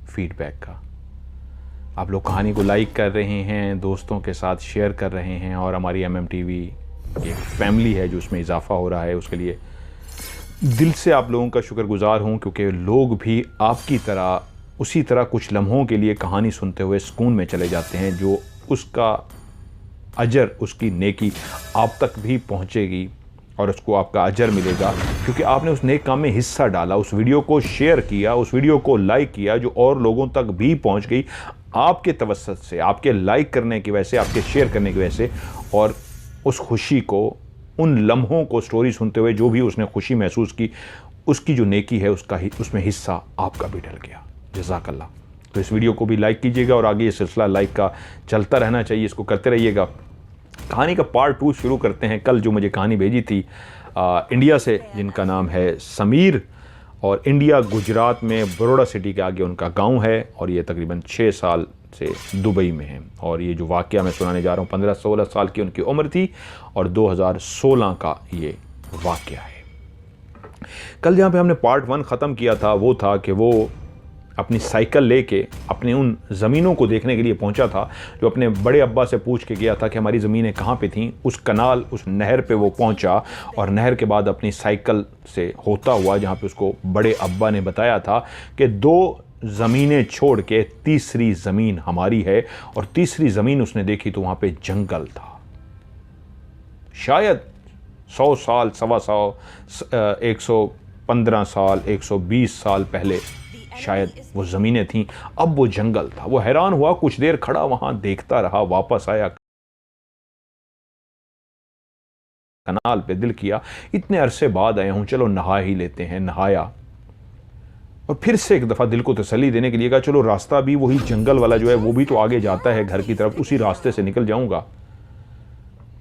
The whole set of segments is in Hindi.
फीडबैक का। आप लोग कहानी को लाइक कर रहे हैं, दोस्तों के साथ शेयर कर रहे हैं, और हमारी MMTV एक फैमिली है जो उसमें इजाफा हो रहा है, उसके लिए दिल से आप लोगों का शुक्रगुजार हूँ, क्योंकि लोग भी आपकी तरह उसी तरह कुछ लम्हों के लिए कहानी सुनते हुए सुकून में चले जाते हैं, जो उसका अजर, उसकी नेकी आप तक भी पहुँचेगी और उसको आपका अजर मिलेगा, क्योंकि आपने उस नेक काम में हिस्सा डाला, उस वीडियो को शेयर किया, उस वीडियो को लाइक किया, जो और लोगों तक भी पहुंच गई आपके तवस्सुत से, आपके लाइक करने की वजह से, आपके शेयर करने की वजह से। और उस खुशी को, उन लम्हों को स्टोरी सुनते हुए जो भी उसने खुशी महसूस की, उसकी जो नेकी है उसमें हिस्सा आपका भी डल गया। जज़ाकल्लाह। तो इस वीडियो को भी लाइक कीजिएगा और आगे ये सिलसिला लाइक का चलता रहना चाहिए, इसको करते रहिएगा। कहानी का पार्ट 2 शुरू करते हैं। कल जो मुझे कहानी भेजी थी इंडिया से, जिनका नाम है समीर, और इंडिया गुजरात में बड़ौदा सिटी के आगे उनका गांव है, और ये तकरीबन 6 साल से दुबई में हैं। और ये जो वाक़या मैं सुनाने जा रहा हूँ, 15-16 साल की उनकी उम्र थी और 2016 का ये वाक़या है। कल जहाँ पे हमने पार्ट 1 ख़त्म किया था वो था कि वो अपनी साइकिल लेके अपने उन ज़मीनों को देखने के लिए पहुंचा था, जो अपने बड़े अब्बा से पूछ के गया था कि हमारी ज़मीनें कहाँ पे थीं। उस कनाल, उस नहर पे वो पहुंचा, और नहर के बाद अपनी साइकिल से होता हुआ, जहाँ पे उसको बड़े अब्बा ने बताया था कि 2 ज़मीनें छोड़ के तीसरी ज़मीन हमारी है, और तीसरी ज़मीन उसने देखी तो वहाँ पे जंगल था। शायद 100 साल, 125 115 साल, 120 साल पहले शायद वो ज़मीनें थीं, अब वो जंगल था। वो हैरान हुआ, कुछ देर खड़ा वहाँ देखता रहा, वापस आया, कनाल पे दिल किया इतने अरसे बाद आया हूँ, चलो नहा ही लेते हैं। नहाया और फिर से एक दफ़ा दिल को तसल्ली देने के लिए कहा चलो रास्ता भी वही जंगल वाला जो है वो भी तो आगे जाता है घर की तरफ, उसी रास्ते से निकल जाऊँगा।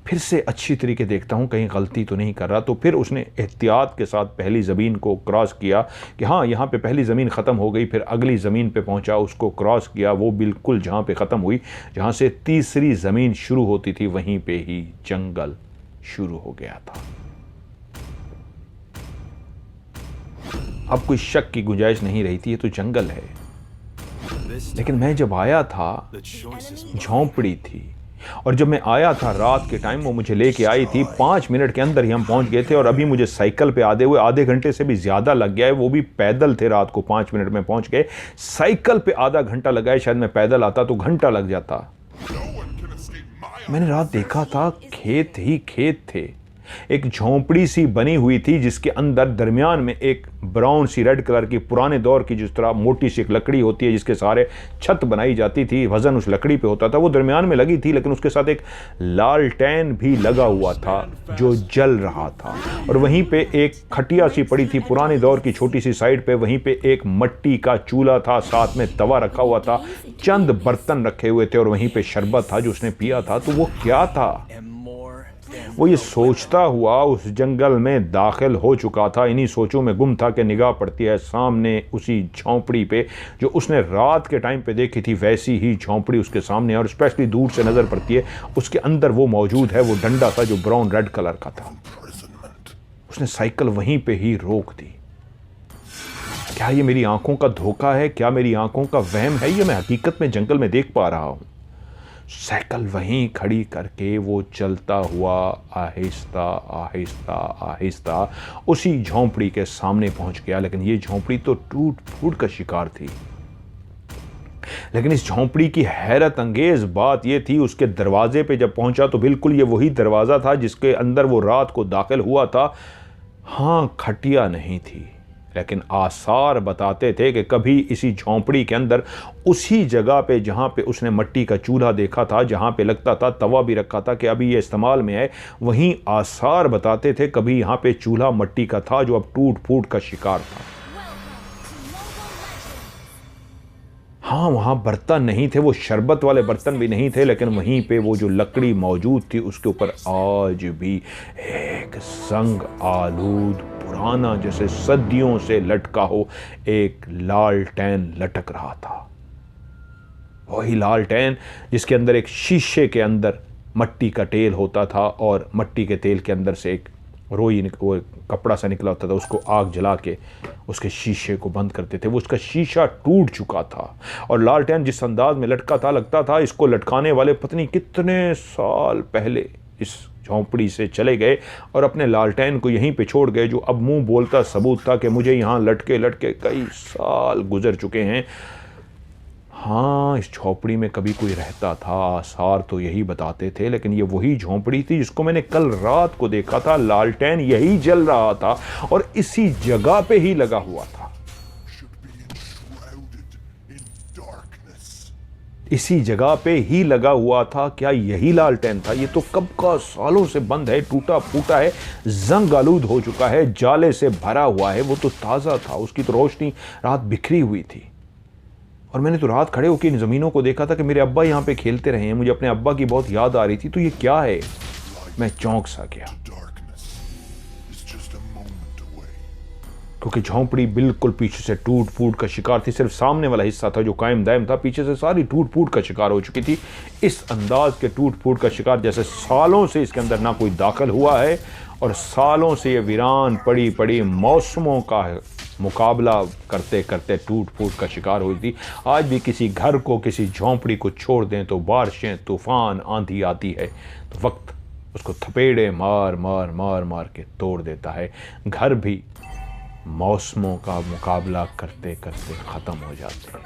फिर से अच्छी तरीके देखता हूँ कहीं गलती तो नहीं कर रहा। तो फिर उसने एहतियात के साथ पहली ज़मीन को क्रॉस किया कि हाँ यहाँ पे पहली ज़मीन ख़त्म हो गई, फिर अगली ज़मीन पे पहुँचा, उसको क्रॉस किया, वो बिल्कुल जहाँ पे ख़त्म हुई, जहाँ से तीसरी ज़मीन शुरू होती थी, वहीं पे ही जंगल शुरू हो गया था। अब कोई शक की गुंजाइश नहीं रही थी, ये तो जंगल है। लेकिन मैं जब आया था, झोंपड़ी थी, और जब मैं आया था रात के टाइम, वो मुझे लेके आई थी। 5 मिनट के अंदर ही हम पहुंच गए थे, और अभी मुझे साइकिल पे आधे हुए आधे घंटे से भी ज़्यादा लग गया है। वो भी पैदल थे, रात को 5 मिनट में पहुंच गए। साइकिल पे आधा घंटा लगा है, शायद मैं पैदल आता तो घंटा लग जाता। मैंने रात देखा था, खेत ही खेत थे। एक झोंपड़ी सी बनी हुई थी, जिसके अंदर दरमियान में एक ब्राउन सी रेड कलर की पुराने दौर की जिस तरह मोटी सी एक लकड़ी होती है जिसके सहारे छत बनाई जाती थी, वजन उस लकड़ी पे होता था, वो दरमियान में लगी थी। लेकिन उसके साथ एक लालटेन भी लगा हुआ था जो जल रहा था, और वहीं पे एक खटिया सी पड़ी थी पुराने दौर की छोटी सी साइड पे। वहीं पे एक मिट्टी का चूल्हा था, साथ में तवा रखा हुआ था, चंद बर्तन रखे हुए थे, और वहीं पे शरबत था जो उसने पिया था। तो वो क्या था? वो ये सोचता हुआ उस जंगल में दाखिल हो चुका था। इन्हीं सोचों में गुम था कि निगाह पड़ती है सामने उसी झोंपड़ी पे जो उसने रात के टाइम पे देखी थी। वैसी ही झोंपड़ी उसके सामने, और स्पेशली दूर से नजर पड़ती है, उसके अंदर वो मौजूद है। वो डंडा था जो ब्राउन रेड कलर का था। उसने साइकिल वहीं पे ही रोक दी। क्या ये मेरी आंखों का धोखा है? क्या मेरी आंखों का वहम है? ये मैं हकीकत में जंगल में देख पा रहा हूं। साइकिल वहीं खड़ी करके वो चलता हुआ आहिस्ता आहिस्ता आहिस्ता उसी झोंपड़ी के सामने पहुंच गया। लेकिन ये झोंपड़ी तो टूट फूट का शिकार थी। लेकिन इस झोंपड़ी की हैरत अंगेज बात यह थी, उसके दरवाजे पे जब पहुंचा तो बिल्कुल ये वही दरवाजा था जिसके अंदर वो रात को दाखिल हुआ था। हाँ, खटिया नहीं थी, लेकिन आसार बताते थे कि कभी इसी झोंपड़ी के अंदर उसी जगह पे जहाँ पे उसने मिट्टी का चूल्हा देखा था, जहाँ पे लगता था तवा भी रखा था कि अभी ये इस्तेमाल में है, वहीं आसार बताते थे कभी यहाँ पे चूल्हा मिट्टी का था जो अब टूट फूट का शिकार था। हाँ, वहाँ बर्तन नहीं थे, वो शरबत वाले बर्तन भी नहीं थे, लेकिन वहीं पे वो जो लकड़ी मौजूद थी उसके ऊपर आज भी एक संग आलूद पुराना, जैसे सदियों से लटका हो, एक लालटेन लटक रहा था। वही लालटेन जिसके अंदर एक शीशे के अंदर मिट्टी का तेल होता था, और मिट्टी के तेल के अंदर से एक वो कपड़ा सा निकला होता था, उसको आग जला के उसके शीशे को बंद करते थे। वो उसका शीशा टूट चुका था और लालटेन जिस अंदाज में लटका था, लगता था इसको लटकाने वाले पत्नी कितने साल पहले इस झोंपड़ी से चले गए और अपने लालटेन को यहीं पे छोड़ गए, जो अब मुंह बोलता सबूत था कि मुझे यहाँ लटके लटके कई साल गुजर चुके हैं। हाँ, इस झोंपड़ी में कभी कोई रहता था, आसार तो यही बताते थे, लेकिन ये वही झोंपड़ी थी जिसको मैंने कल रात को देखा था। लालटेन यही जल रहा था और इसी जगह पे ही लगा हुआ था, इसी जगह पे ही लगा हुआ था। क्या यही लालटेन था? ये तो कब का सालों से बंद है, टूटा फूटा है, जंग आलूद हो चुका है, जाले से भरा हुआ है। वो तो ताज़ा था, उसकी तो रोशनी रात बिखरी हुई थी। और मैंने तो रात खड़े होकर इन ज़मीनों को देखा था कि मेरे अब्बा यहाँ पे खेलते रहे हैं। मुझे अपने अब्बा की बहुत याद आ रही थी। तो ये क्या है? मैं चौंक सा गया, क्योंकि झोंपड़ी बिल्कुल पीछे से टूट फूट का शिकार थी। सिर्फ सामने वाला हिस्सा था जो कायम दायम था, पीछे से सारी टूट फूट का शिकार हो चुकी थी। इस अंदाज के टूट फूट का शिकार जैसे सालों से इसके अंदर ना कोई दाखिल हुआ है और सालों से ये वीरान पड़ी पड़ी मौसमों का मुकाबला करते करते टूट फूट का शिकार हुई थी। आज भी किसी घर को, किसी झोंपड़ी को छोड़ दें तो बारिशें, तूफान, आंधी आती है तो वक्त उसको थपेड़े मार मार मार मार के तोड़ देता है। घर भी मौसमों का मुकाबला करते करते ख़त्म हो जाते हैं।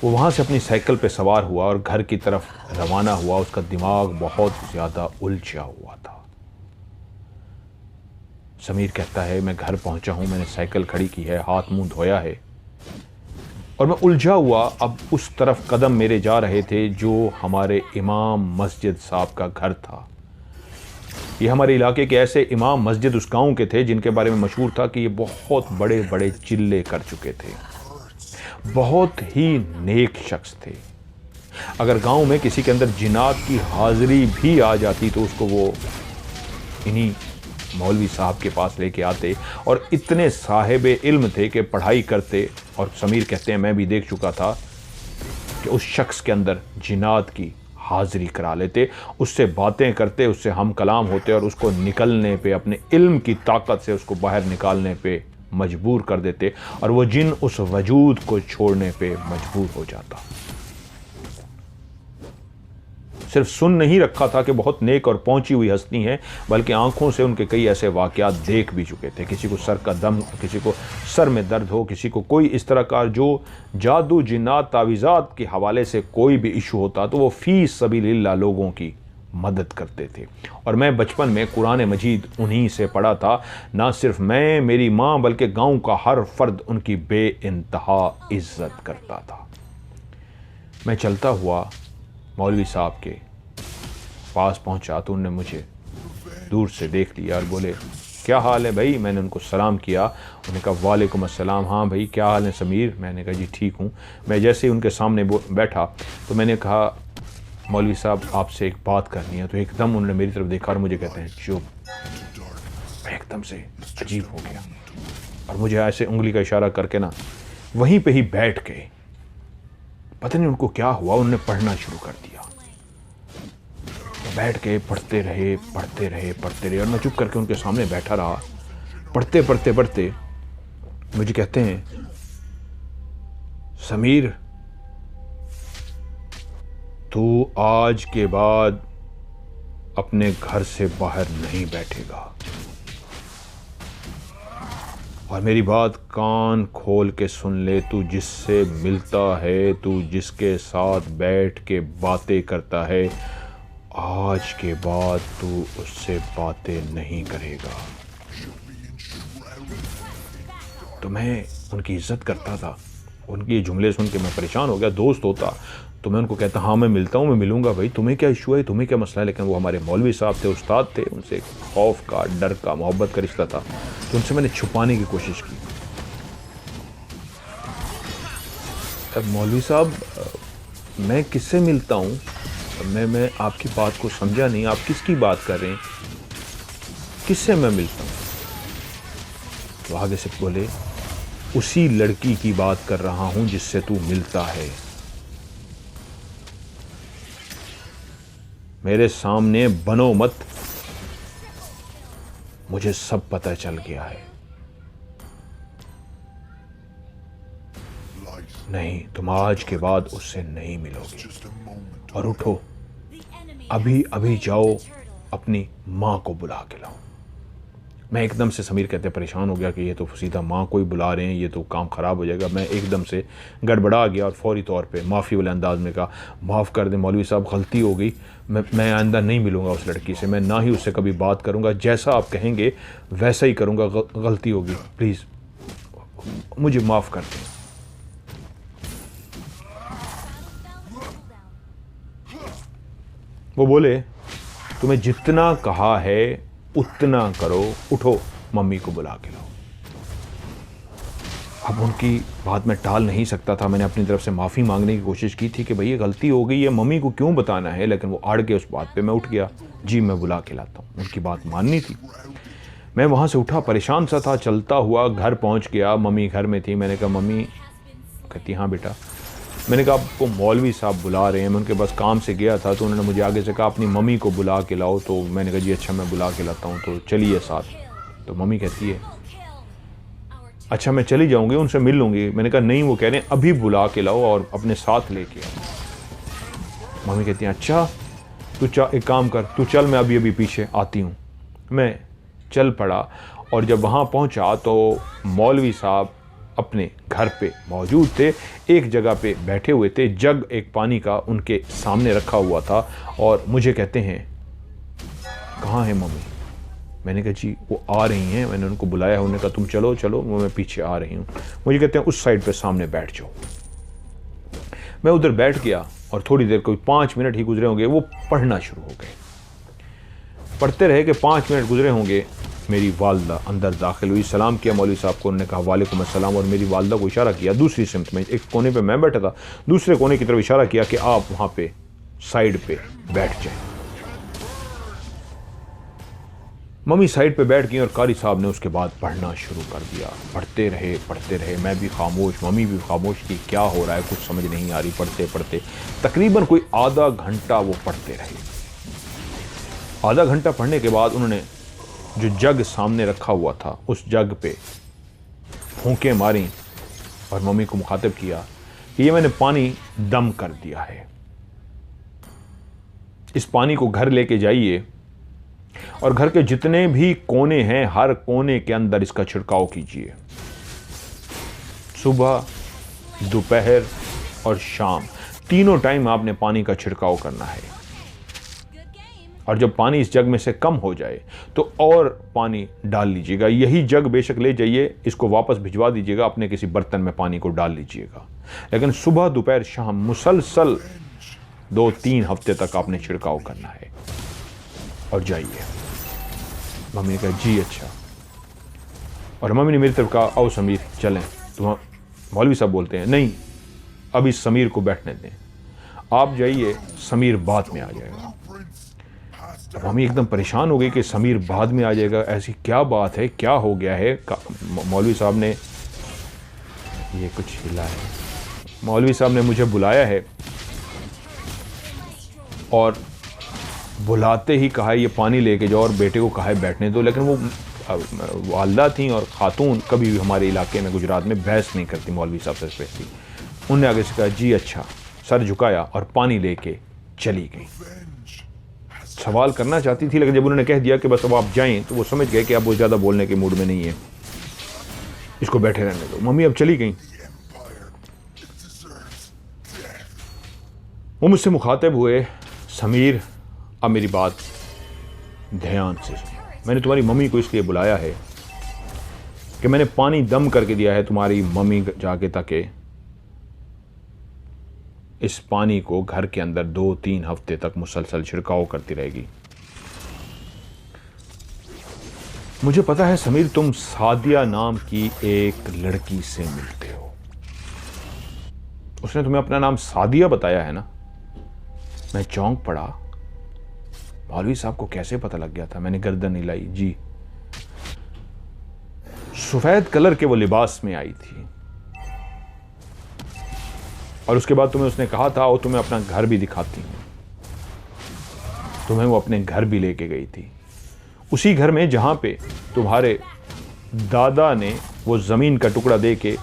वो वहाँ से अपनी साइकिल पे सवार हुआ और घर की तरफ रवाना हुआ। उसका दिमाग बहुत ज़्यादा उलझा हुआ था। समीर कहता है, मैं घर पहुँचा हूँ, मैंने साइकिल खड़ी की है, हाथ मुंह धोया है और मैं उलझा हुआ अब उस तरफ कदम मेरे जा रहे थे जो हमारे इमाम मस्जिद साहब का घर था। ये हमारे इलाके के ऐसे इमाम मस्जिद उस गांव के थे जिनके बारे में मशहूर था कि ये बहुत बड़े बड़े चिल्ले कर चुके थे, बहुत ही नेक शख्स थे। अगर गांव में किसी के अंदर जिन्नात की हाजिरी भी आ जाती तो उसको वो इन्हीं मौलवी साहब के पास लेके आते और इतने साहिब इल्म थे कि पढ़ाई करते। और समीर कहते हैं, मैं भी देख चुका था कि उस शख्स के अंदर जिन्नात की हाजिरी करा लेते, उससे बातें करते, उससे हम कलाम होते और उसको निकलने पे, अपने इल्म की ताकत से उसको बाहर निकालने पे मजबूर कर देते और वो जिन उस वजूद को छोड़ने पे मजबूर हो जाता। सिर्फ सुन नहीं रखा था कि बहुत नेक और पहुंची हुई हस्ती हैं, बल्कि आंखों से उनके कई ऐसे वाकयात देख भी चुके थे। किसी को सर का दम, किसी को सर में दर्द हो, किसी को कोई इस तरह का जो जादू, जिन्नात, तावीज़ात के हवाले से कोई भी इशू होता तो वो फी सबीलिल्लाह लोगों की मदद करते थे। और मैं बचपन में कुरान मजीद उन्हीं से पढ़ा था। ना सिर्फ मैं, मेरी माँ, बल्कि गाँव का हर फर्द उनकी बेइंतहा इज्जत करता था। मैं चलता हुआ मौलवी साहब के पास पहुंचा तो उन्होंने मुझे दूर से देख लिया और बोले, क्या हाल है भाई? मैंने उनको सलाम किया। उन्होंने कहा, वालेकुम अस्सलाम। हाँ भाई, क्या हाल है समीर? मैंने कहा, जी ठीक हूँ। मैं जैसे ही उनके सामने बैठा तो मैंने कहा, मौलवी साहब आपसे एक बात करनी है। तो एकदम उन्होंने मेरी तरफ देखा और मुझे कहते हैं, चुप। मैं एकदम से अजीब हो गया और मुझे ऐसे उंगली का इशारा करके ना वहीं पे ही बैठ गए। पता नहीं उनको क्या हुआ, उन्होंने पढ़ना शुरू कर दिया। बैठ के पढ़ते रहे पढ़ते रहे पढ़ते रहे और मैं चुप करके उनके सामने बैठा रहा। पढ़ते पढ़ते पढ़ते मुझे कहते हैं, समीर तू आज के बाद अपने घर से बाहर नहीं बैठेगा। और मेरी बात कान खोल के सुन ले, तू जिससे मिलता है, तू जिसके साथ बैठ के बातें करता है, आज के बाद तू उससे बातें नहीं करेगा। तो मैं उनकी इज्जत करता था। उनके जुमले सुन के मैं परेशान हो गया। दोस्त होता तो मैं उनको कहता, हाँ मैं मिलता हूँ, मैं मिलूंगा भाई, तुम्हें क्या इशू है, तुम्हें क्या मसला है। लेकिन वो हमारे मौलवी साहब थे, उस्ताद थे, उनसे खौफ का, डर का, मोहब्बत का रिश्ता था, तो उनसे मैंने छुपाने की कोशिश की। अब मौलवी साहब, मैं किससे मिलता हूँ? मैं आपकी बात को समझा नहीं, आप किसकी बात कर रहे हैं? किससे मैं मिलता हूँ? तो आगे से बोले, उसी लड़की की बात कर रहा हूँ जिससे तू मिलता है। मेरे सामने बनो मत, मुझे सब पता चल गया है। नहीं, तुम आज के बाद उससे नहीं मिलोगे। और उठो, अभी अभी जाओ, अपनी माँ को बुला के लाओ। मैं एकदम से, समीर कहते परेशान हो गया कि ये तो सीधा माँ को ही बुला रहे हैं, ये तो काम ख़राब हो जाएगा। मैं एकदम से गड़बड़ा गया और फौरी तौर पे माफ़ी वाले अंदाज में कहा, माफ़ कर दें मौलवी साहब, गलती हो गई, मैं आइंदा नहीं मिलूँगा उस लड़की से, मैं ना ही उससे कभी बात करूँगा, जैसा आप कहेंगे वैसा ही करूँगा, गलती होगी, प्लीज़ मुझे माफ़ कर दें। वो बोले, तुम्हें जितना कहा है उतना करो, उठो मम्मी को बुला के लाओ। अब उनकी बात मैं टाल नहीं सकता था। मैंने अपनी तरफ से माफ़ी मांगने की कोशिश की थी कि भई ये गलती हो गई है, मम्मी को क्यों बताना है, लेकिन वो अड़ गए उस बात पे। मैं उठ गया, जी मैं बुला के लाता हूँ। उनकी बात माननी थी। मैं वहाँ से उठा, परेशान सा था, चलता हुआ घर पहुँच गया। मम्मी घर में थी। मैंने कहा मम्मी, कहती हाँ बेटा। मैंने कहा आपको मौलवी साहब बुला रहे हैं। मैं उनके पास काम से गया था तो उन्होंने मुझे आगे से कहा अपनी मम्मी को बुला के लाओ। तो मैंने कहा जी अच्छा मैं बुला के लाता हूँ, तो चलिए साथ। तो मम्मी कहती है अच्छा मैं चली जाऊँगी, उनसे मिल लूँगी। मैंने कहा नहीं, वो कह रहे हैं अभी बुला के लाओ और अपने साथ लेके आओ। मम्मी कहती हैं अच्छा तू एक काम कर, तू चल, मैं अभी अभी पीछे आती हूँ। मैं चल पड़ा और जब वहाँ पहुँचा तो मौलवी साहब अपने घर पे मौजूद थे, एक जगह पे बैठे हुए थे, जग एक पानी का उनके सामने रखा हुआ था और मुझे कहते हैं कहाँ है मम्मी? मैंने कहा जी वो आ रही हैं, मैंने उनको बुलाया। उन्होंने कहा तुम चलो चलो, वो मैं पीछे आ रही हूँ। मुझे कहते हैं उस साइड पे सामने बैठ जाओ। मैं उधर बैठ गया और थोड़ी देर, कोई 5 मिनट ही गुजरे होंगे, वो पढ़ना शुरू हो गए। पढ़ते रहे कि 5 मिनट गुजरे होंगे, मेरी वालदा अंदर दाखिल हुई, सलाम किया मौलवी साहब को। उन्होंने कहा वालेकुम अस्सलाम, और मेरी वालदा को इशारा किया दूसरी सिमत में, एक कोने पे मैं बैठा था, दूसरे कोने की तरफ इशारा किया कि आप वहाँ पे साइड पे बैठ जाएं। मम्मी साइड पे बैठ गई और कारी साहब ने उसके बाद पढ़ना शुरू कर दिया। पढ़ते रहे, मैं भी खामोश, मम्मी भी खामोश थी। क्या हो रहा है कुछ समझ नहीं आ रही। पढ़ते पढ़ते तकरीबन कोई आधा घंटा वो पढ़ते रहे। आधा घंटा पढ़ने के बाद उन्होंने जो जग सामने रखा हुआ था उस जग पे फूंकें मारी और मम्मी को मुखातिब किया कि ये मैंने पानी दम कर दिया है, इस पानी को घर लेके जाइए और घर के जितने भी कोने हैं हर कोने के अंदर इसका छिड़काव कीजिए। सुबह, दोपहर और शाम, तीनों टाइम आपने पानी का छिड़काव करना है। और जब पानी इस जग में से कम हो जाए तो और पानी डाल लीजिएगा। यही जग बेशक ले जाइए, इसको वापस भिजवा दीजिएगा, अपने किसी बर्तन में पानी को डाल लीजिएगा, लेकिन सुबह दोपहर शाम मुसलसल 2-3 हफ्ते तक आपने छिड़काव करना है। और जाइए। मम्मी ने कहा जी अच्छा। और मम्मी ने मेरी तरफ कहा आओ समीर चलें। तो मौलवी साहब बोलते हैं नहीं, अभी समीर को बैठने दें, आप जाइए, समीर बाद में आ जाएगा। अब मम्मी एकदम परेशान हो गई कि समीर बाद में आ जाएगा, ऐसी क्या बात है, क्या हो गया है? मौलवी साहब ने, ये कुछ हिला है, मौलवी साहब ने मुझे बुलाया है और बुलाते ही कहा ये पानी लेके जाओ और बेटे को कहा है बैठने दो। लेकिन वो वालदा थी और खातून कभी भी हमारे इलाके में गुजरात में बहस नहीं करती मौलवी साहब से स्पेशली। उन्होंने आगे से कहा जी अच्छा, सर झुकाया और पानी लेके चली गई। सवाल करना चाहती थी लेकिन जब उन्होंने कह दिया कि बस अब आप जाएं तो वो समझ गए कि अब वो ज़्यादा बोलने के मूड में नहीं है, इसको बैठे रहने दो। मम्मी अब चली गई। वो मुझसे मुखातिब हुए, समीर अब मेरी बात ध्यान से सुनो, मैंने तुम्हारी मम्मी को इसलिए बुलाया है कि मैंने पानी दम करके दिया है, तुम्हारी मम्मी जाके ताकि इस पानी को घर के अंदर 2-3 हफ्ते तक मुसलसल छिड़काव करती रहेगी। मुझे पता है समीर तुम सादिया नाम की एक लड़की से मिलते हो, उसने तुम्हें अपना नाम सादिया बताया है ना? मैं चौंक पड़ा, मौलवी साहब को कैसे पता लग गया था? मैंने गर्दन हिलाई, जी। सफेद कलर के वो लिबास में आई थी और उसके बाद तुम्हें उसने कहा था वो तुम्हें अपना घर भी दिखाती हूं, तुम्हें वो अपने घर भी लेके गई थी। उसी घर में जहाँ पे तुम्हारे दादा ने वो ज़मीन का टुकड़ा दे के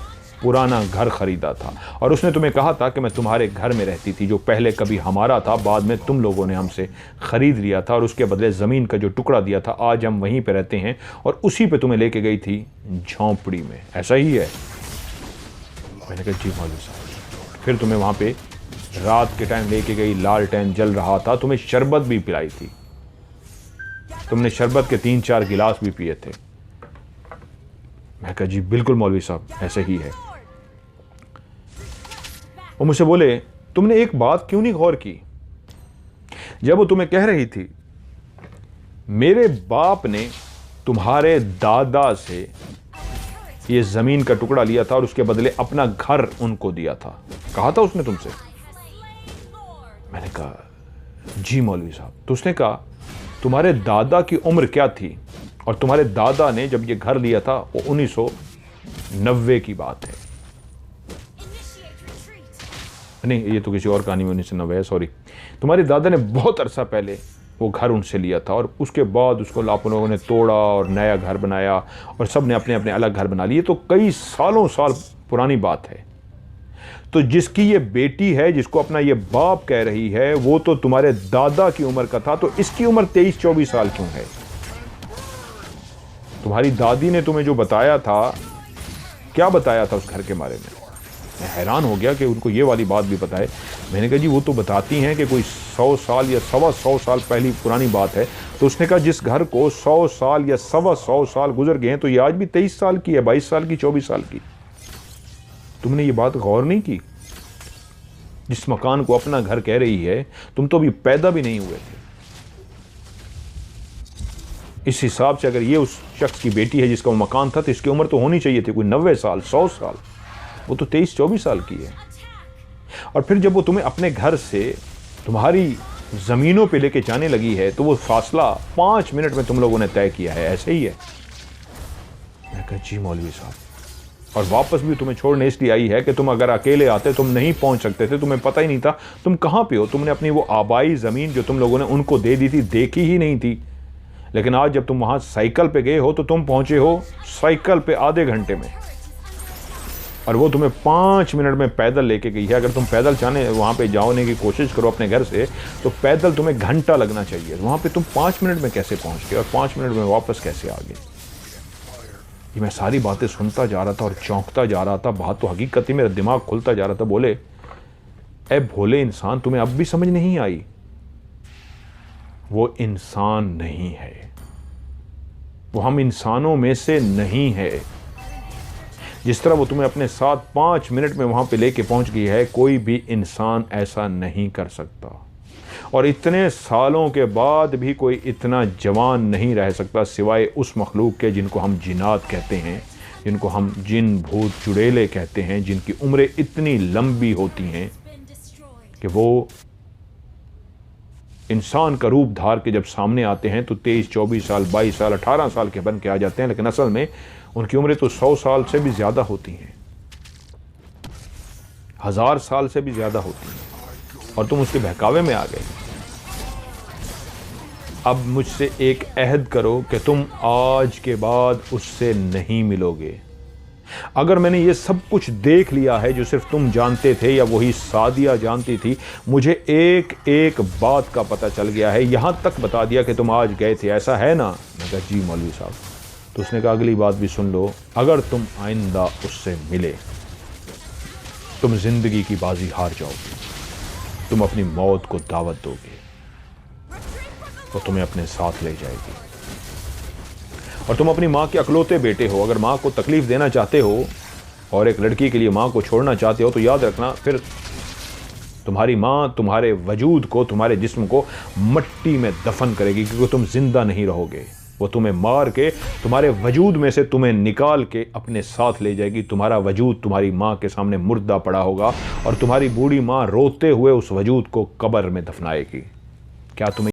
पुराना घर ख़रीदा था, और उसने तुम्हें कहा था कि मैं तुम्हारे घर में रहती थी, जो पहले कभी हमारा था, बाद में तुम लोगों ने हमसे ख़रीद लिया था, और उसके बदले ज़मीन का जो टुकड़ा दिया था, आज हम वहीं पे रहते हैं, और उसी पे तुम्हें लेके गई थी झोंपड़ी में। ऐसा ही है? मैंने कहा जी मौलवी साहब। फिर तुम्हें वहाँ पे रात के टाइम लेके गई, लालटेन जल रहा था, तुम्हें शरबत भी पिलाई थी, तुमने शरबत के 3-4 गिलास भी पिए थे। मैं कहा जी बिल्कुल मौलवी साहब, ऐसे ही है। वो मुझसे बोले, तुमने एक बात क्यों नहीं गौर की? जब वो तुम्हें कह रही थी मेरे बाप ने तुम्हारे दादा से ये जमीन का टुकड़ा लिया था और उसके बदले अपना घर उनको दिया था, कहा था उसने तुमसे? मैंने कहा जी मौलवी साहब। तो उसने कहा तुम्हारे दादा की उम्र क्या थी, और तुम्हारे दादा ने जब ये घर लिया था वो 1990 की बात है। नहीं, ये तो किसी और कहानी में 1990 है, सॉरी। तुम्हारे दादा ने बहुत अरसा पहले वो घर उनसे लिया था, और उसके बाद उसको लाखों लोगों ने तोड़ा और नया घर बनाया, और सब ने अपने अपने अलग घर बना लिए। तो कई सालों साल पुरानी बात है। तो जिसकी ये बेटी है, जिसको अपना ये बाप कह रही है, वो तो तुम्हारे दादा की उम्र का था, तो इसकी उम्र 23-24 साल क्यों है? तुम्हारी दादी ने तुम्हें जो बताया था, क्या बताया था उस घर के बारे में? मैं हैरान हो गया कि उनको ये वाली बात भी पता है। मैंने कहा जी वो तो बताती हैं कि कोई 100 साल या 125 साल पहली पुरानी बात है। तो उसने कहा जिस घर को 100 साल या 125 साल गुजर गए हैं, तो ये आज भी 23 साल की है, 22 साल की, 24 साल की। तुमने ये बात गौर नहीं की? जिस मकान को अपना घर कह रही है, तुम तो अभी पैदा भी नहीं हुए थे। इस हिसाब से अगर ये उस शख्स की बेटी है जिसका वो मकान था, तो इसकी उम्र तो होनी चाहिए थी कोई 90 साल, 100 साल। वो तो 23-24 साल की है। और फिर जब वो तुम्हें अपने घर से तुम्हारी ज़मीनों पे लेके जाने लगी है, तो वो फासला 5 मिनट में तुम लोगों ने तय किया है। ऐसे ही है? मैं कहा जी मौलवी साहब। और वापस भी तुम्हें छोड़ने इसलिए आई है कि तुम अगर अकेले आते तुम नहीं पहुंच सकते थे, तुम्हें पता ही नहीं था तुम कहाँ पे हो। तुमने अपनी वो आबाई ज़मीन जो तुम लोगों ने उनको दे दी थी, देखी ही नहीं थी। लेकिन आज जब तुम वहाँ साइकिल पे गए हो, तो तुम पहुँचे हो साइकिल पे आधे घंटे में, और वो तुम्हें 5 मिनट में पैदल लेके गई है। अगर तुम पैदल जाने वहाँ पे जाने की कोशिश करो अपने घर से, तो पैदल तुम्हें घंटा लगना चाहिए। वहाँ पे तुम 5 मिनट में कैसे पहुँच गए, और 5 मिनट में वापस कैसे आ गए? ये मैं सारी बातें सुनता जा रहा था और चौंकता जा रहा था। बात तो हकीकत ही मेरा दिमाग खुलता जा रहा था। बोले, ए भोले इंसान, तुम्हें अब भी समझ नहीं आई? वो इंसान नहीं है, वो हम इंसानों में से नहीं है। जिस तरह वो तुम्हें अपने साथ 5 मिनट में वहां पे लेके पहुंच गई है, कोई भी इंसान ऐसा नहीं कर सकता। और इतने सालों के बाद भी कोई इतना जवान नहीं रह सकता सिवाय उस मखलूक के जिनको हम जिन्नात कहते हैं, जिनको हम जिन भूत चुड़ैले कहते हैं, जिनकी उम्रें इतनी लंबी होती हैं कि वो इंसान का रूप धार के जब सामने आते हैं तो 23-24 साल, 22 साल, 18 साल के बन के आ जाते हैं। लेकिन असल में उनकी उम्रें तो 100 साल से भी ज़्यादा होती हैं, 1000 साल से भी ज़्यादा होती हैं, और तुम उसके बहकावे में आ गए। अब मुझसे एक अहद करो कि तुम आज के बाद उससे नहीं मिलोगे। अगर मैंने ये सब कुछ देख लिया है जो सिर्फ तुम जानते थे या वही सादिया जानती थी, मुझे एक एक बात का पता चल गया है, यहां तक बता दिया कि तुम आज गए थे, ऐसा है ना? मैं कहा जी मौलवी साहब। तो उसने कहा अगली बात भी सुन लो, अगर तुम आइंदा उससे मिले, तुम जिंदगी की बाजी हार जाओगे, तुम अपनी मौत को दावत दोगे, वो तुम्हें अपने साथ ले जाएगी। और तुम अपनी माँ के अकलौते बेटे हो, अगर माँ को तकलीफ देना चाहते हो और एक लड़की के लिए माँ को छोड़ना चाहते हो, तो याद रखना फिर तुम्हारी माँ तुम्हारे वजूद को, तुम्हारे जिस्म को मट्टी में दफन करेगी, क्योंकि तुम जिंदा नहीं रहोगे। वो तुम्हें मार के तुम्हारे वजूद में से तुम्हें निकाल के अपने साथ ले जाएगी। तुम्हारा वजूद तुम्हारी माँ के सामने मुर्दा पड़ा होगा, और तुम्हारी बूढ़ी माँ रोते हुए उस वजूद को कब्र में दफनाएगी। क्या तुम्हें